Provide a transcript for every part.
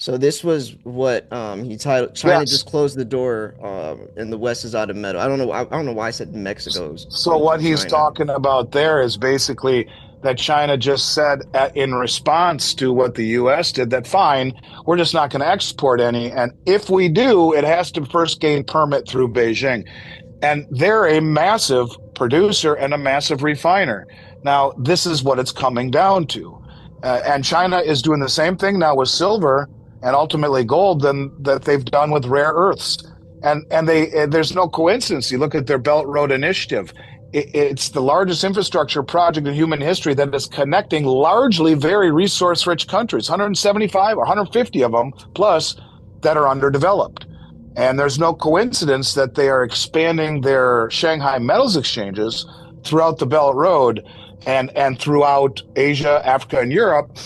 So this was what he titled China Yes. just closed the door and the West is out of metal. I don't know why I said Mexico's So going to what he's China. talking about there is basically that China just said in response to what the US did that fine, we're just not going to export any. And if we do, it has to first gain permit through Beijing. And they're a massive producer and a massive refiner. Now, this is what it's coming down to. And China is doing the same thing now with silver and ultimately gold than that they've done with rare earths. And there's no coincidence. You look at their Belt Road Initiative. It's the largest infrastructure project in human history that is connecting largely very resource-rich countries, 175 or 150 of them plus that are underdeveloped. And there's no coincidence that they are expanding their Shanghai metals exchanges throughout the Belt Road and throughout Asia, Africa, and Europe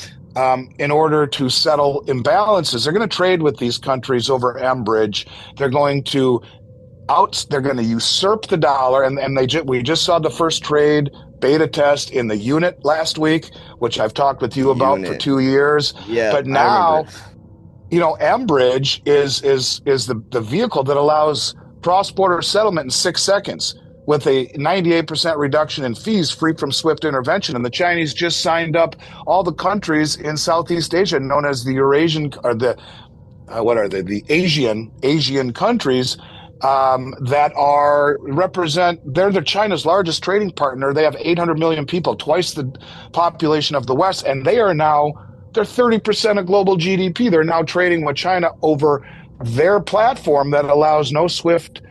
in order to settle imbalances. They're going to trade with these countries over Bridge. They're going to they're going to usurp the dollar, and we just saw the first trade beta test in the unit last week, which I've talked with The you about for unit. 2 years. Yeah, But I remember. now Bridge is the vehicle that allows cross-border settlement in 6 seconds with a 98% reduction in fees free from swift intervention. And the Chinese just signed up all the countries in Southeast Asia known as the Eurasian or the what are they? The Asian countries that are represent. They're China's largest trading partner. They have 800 million people, twice the population of the West, and they're 30% of global GDP. They're now trading with China over their platform that allows no swift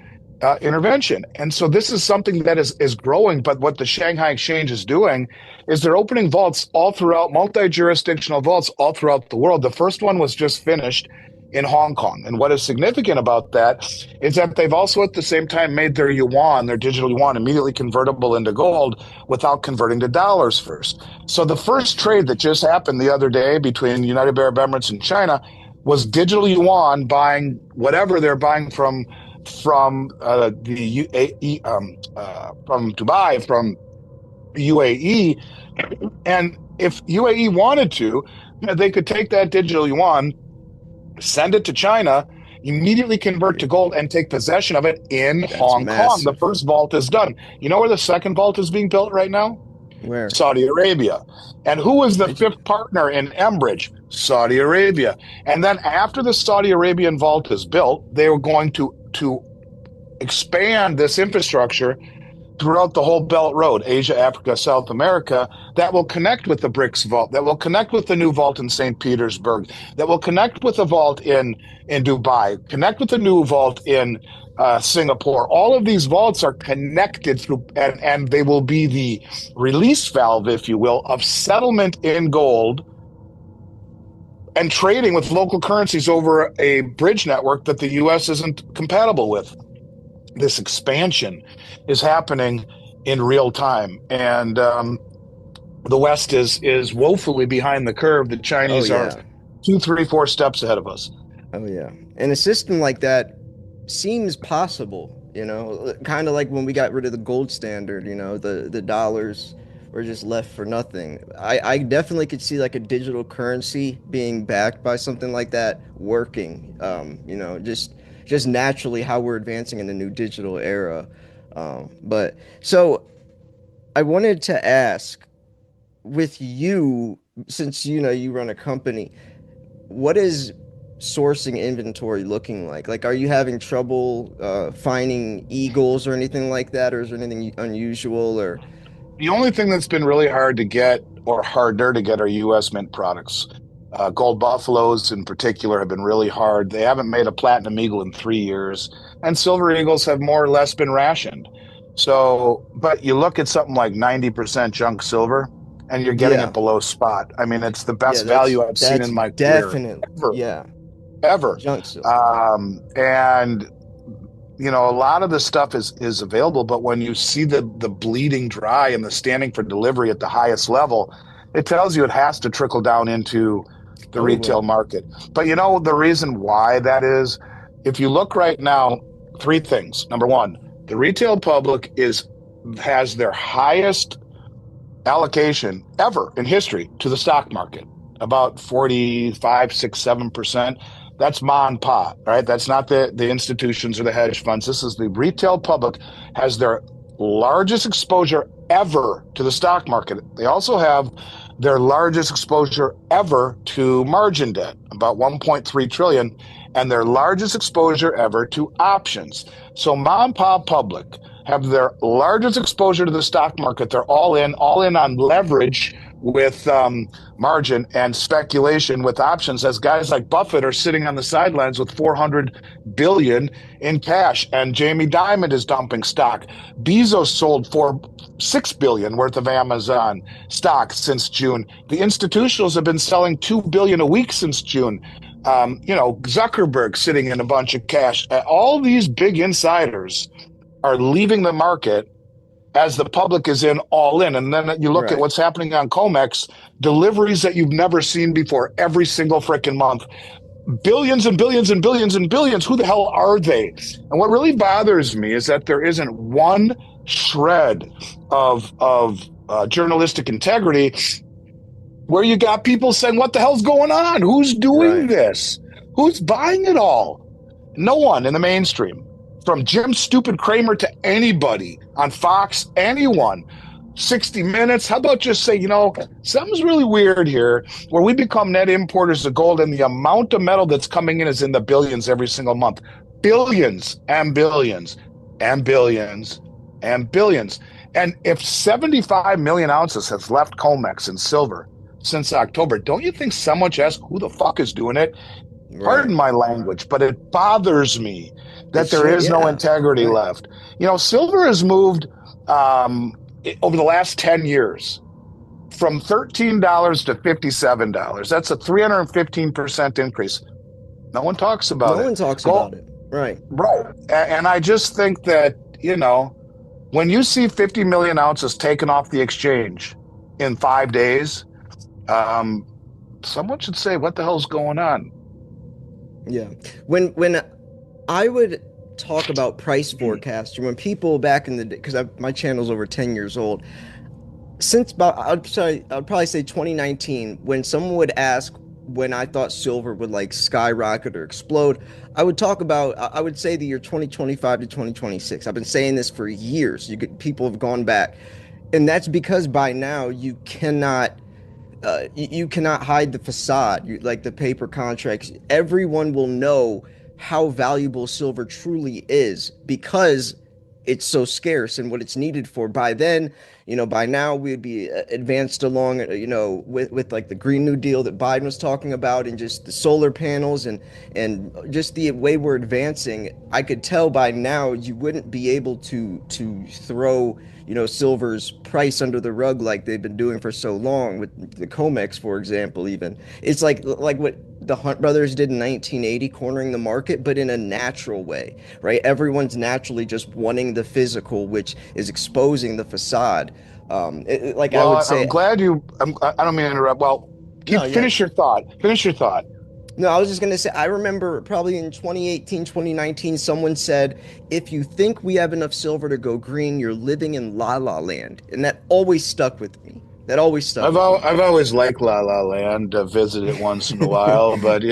intervention. And so this is something that is growing. But what the Shanghai Exchange is doing is they're opening vaults all throughout, multi-jurisdictional vaults all throughout the world. The first one was just finished in Hong Kong. And what is significant about that is that they've also at the same time made their yuan, their digital yuan, immediately convertible into gold without converting to dollars first. So the first trade that just happened the other day between the United Arab Emirates and China was digital yuan buying whatever they're buying the UAE, from Dubai, from UAE. And if UAE wanted to, they could take that digital yuan, send it to China, immediately convert to gold, and take possession of it in That's Hong Kong. The massive. first vault is done. You know where the second vault is being built right now? Where? Saudi Arabia. And who is the fifth partner in Enbridge? Saudi Arabia. And then after the Saudi Arabian vault is built, they are going to expand this infrastructure throughout the whole Belt Road, Asia, Africa, South America, that will connect with the BRICS vault, that will connect with the new vault in St. Petersburg, that will connect with the vault in Dubai, connect with the new vault in Singapore. All of these vaults are connected through, and they will be the release valve, if you will, of settlement in gold and trading with local currencies over a bridge network that the US isn't compatible with. This expansion is happening in real time, and the West is woefully behind the curve. The Oh Chinese are yeah. 2, 3, 4 steps ahead of us. Oh yeah. And a system like that seems possible, you know, kind of like when we got rid of the gold standard, you know, the dollars were just left for nothing. I definitely could see like a digital currency being backed by something like that working. You know, just naturally how we're advancing in the new digital era. But so I wanted to ask with you, since you know you run a company, what is sourcing inventory looking like? Like, are you having trouble finding eagles or anything like that, or is there anything unusual? Or The only thing that's been really hard to get, or harder to get, are U.S. mint products. Gold buffaloes, in particular, have been really hard. They haven't made a platinum eagle in 3 years, and silver eagles have more or less been rationed. So, but you look at something like 90% junk silver, and you're getting it yeah, below spot. I mean, it's the yeah, best value I've seen that's in my career definitely ever, yeah, ever. junk silver. And a lot of the stuff is available, but when you see the bleeding dry and the standing for delivery at the highest level, it tells you it has to trickle down into the Oh retail well, market. But the reason why that is, if you look right now, three things. Number one, the retail public has their highest allocation ever in history to the stock market. about 45, 6, 7%. That's ma and pa, right? That's not the institutions or the hedge funds. This is the retail public has their largest exposure ever to the stock market. They also have their largest exposure ever to margin debt, about 1.3 trillion, and their largest exposure ever to options. So mom and pop public have their largest exposure to the stock market. They're all in on leverage with margin and speculation with options, as guys like Buffett are sitting on the sidelines with 400 billion in cash, and Jamie Dimon is dumping stock. Bezos sold for 6 billion worth of Amazon stock since June. The institutionals have been selling 2 billion a week since June. Zuckerberg sitting in a bunch of cash. All these big insiders are leaving the market as the public is in all in. And then you look at Right. what's happening on Comex, deliveries that you've never seen before every single freaking month. Billions and billions and billions and billions. Who the hell are they? And what really bothers me is that there isn't one shred of journalistic integrity where you got people saying, "What the hell's going on? Who's doing Right. this? Who's buying it all?" No one in the mainstream, from Jim Stupid Kramer to anybody on Fox, anyone. 60 Minutes. How about just say, something's really weird here where we become net importers of gold and the amount of metal that's coming in is in the billions every single month. Billions and billions and billions and billions. And if 75 million ounces has left Comex in silver since October, don't you think someone should ask who the fuck is doing it? Pardon Right. my language, but it bothers me It that there should. is no Yeah. integrity Right. left. Silver has moved over the last 10 years from $13 to $57. That's a 315% increase. No one talks about No it. one talks Go about it. Right. right. And I just think that, when you see 50 million ounces taken off the exchange in 5 days, um, someone should say, what the hell's going on? Yeah. When I would talk about price forecast, or when people back in the day, because my channel's over 10 years old, since about I'd probably say 2019, when someone would ask when I thought silver would like skyrocket or explode, I would talk about I would say the year 2025 to 2026. I've been saying this for years. People have gone back, and that's because by now you cannot hide the facade, like the paper contracts. Everyone will know how valuable silver truly is because it's so scarce and what it's needed for. By then, by now we'd be advanced along, with like the Green New Deal that Biden was talking about, and just the solar panels and just the way we're advancing. I could tell by now you wouldn't be able to throw silver's price under the rug like they've been doing for so long with the Comex, for example. Even it's like what the Hunt brothers did in 1980, cornering the market, but in a natural way, right? Everyone's naturally just wanting the physical, which is exposing the facade. Like I would Well, say, I'm glad you. I don't mean to interrupt. Well, no, keep yeah. finish your thought. Finish your thought. No, I was just going to say, I remember probably in 2018, 2019, someone said, if you think we have enough silver to go green, you're living in la la land. And that always stuck with me. That always stuck with me. I've always liked La La Land. Visit it once in a while, but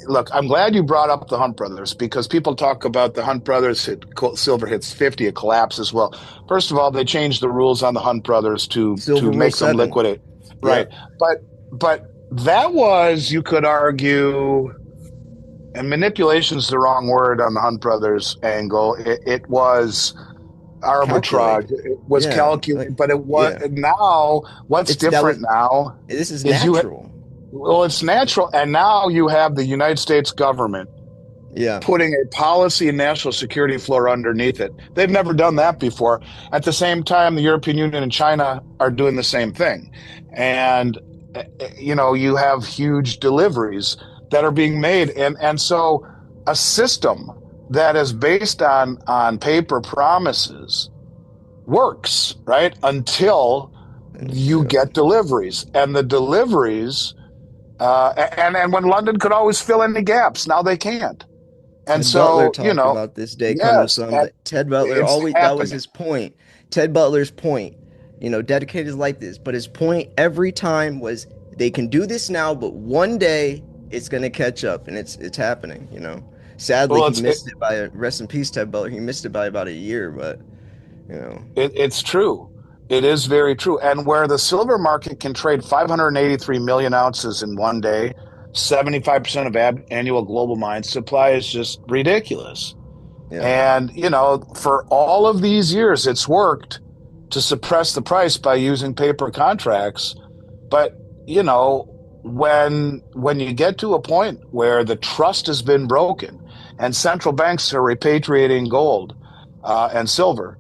look, I'm glad you brought up the Hunt brothers because people talk about the Hunt brothers silver hits 50, it collapses. Well, first of all, they changed the rules on the Hunt brothers to Silver Rule make them 7. liquidate, right? Yep. But that was, you could argue, and manipulation is the wrong word on the Hunt brothers angle. It was arbitrage. Calculated. It was Yeah. Like, calculated, but it was yeah. now. What's That was, different now this is is natural. well, it's natural, and now you have the United States government Yeah. putting a policy and national security floor underneath it. They've never done that before. At the same time, the European Union and China are doing the same thing, and you have huge deliveries that are being made, and so a system that is based on paper promises works, right? Until you So, get deliveries. And the deliveries, and when London could always fill in the gaps, now they can't. And Ted Butler so, talked about this day coming yes, some, and but Ted Butler it's always, that was happening. his point. Ted Butler's point. dedicated his life to this. But his point every time was they can do this now, but one day it's gonna catch up, and it's happening. Sadly, Well, he missed it by rest in peace, Ted Butler. He missed it by about a year, but you know, it's true. It is very true. And where the silver market can trade 583 million ounces in one day, 75% of annual global mine supply is just ridiculous. yeah, And, for all of these years, it's worked to suppress the price by using paper contracts. But, you know, when you get to a point where the trust has been broken and central banks are repatriating gold and silver,